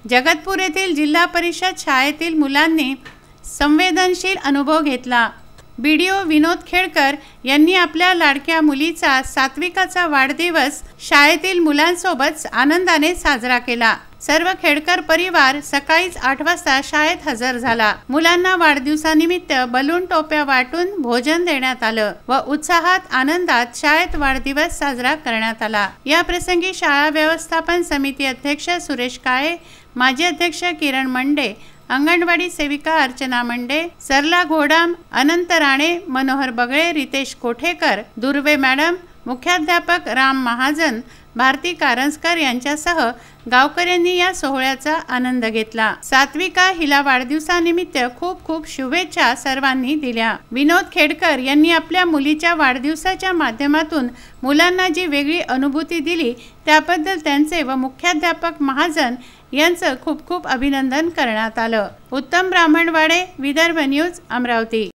जगतपूर येथील जिल्हा परिषद शाळेतील मुलांनी संवेदनशील अनुभव घेतला। बीडीओ विनोद खेडकर यांनी आपल्या लाडक्या मुलीचा सात्विकाचा वाढदिवस शाळेतील मुलांसोबत आनंदाने साजरा केला। सर्व खेडकर परिवार सकाळीच 8 वाजता शाळेत हजर झाला। मुलांना वाढदिवसानिमित्त बलून टोप्या वाटून भोजन देण्यात आलं व उत्साहात आनंदात शाळेत वाढदिवस साजरा करण्यात आला। या प्रसंगी शाळा व्यवस्थापन समिती अध्यक्ष सुरेश काळे, माजी अध्यक्ष किरण मंडे, अंगणवाडी सेविका अर्चना मंडे, सरला घोडाम, अनंत राणे, मनोहर बगळे, रितेश कोठेकर, दुर्वे मॅडम, मुख्याध्यापक राम महाजन, भारती कारंजकर यांच्यासह गावकऱ्यांनी या सोहळ्याचा आनंद घेतला। सात्विका हिला वाढदिवसानिमित्त खूप खूप शुभेच्छा सर्वांनी दिल्या। विनोद खेडकर यांनी आपल्या मुलीच्या वाढदिवसाच्या माध्यमातून मुलांना जी वेगळी अनुभूती दिली त्याबद्दल त्यांचे व मुख्याध्यापक महाजन यांचं खूप खूप अभिनंदन करण्यात आलं। उत्तम ब्राह्मणवाडे, विदर्भ न्यूज, अमरावती।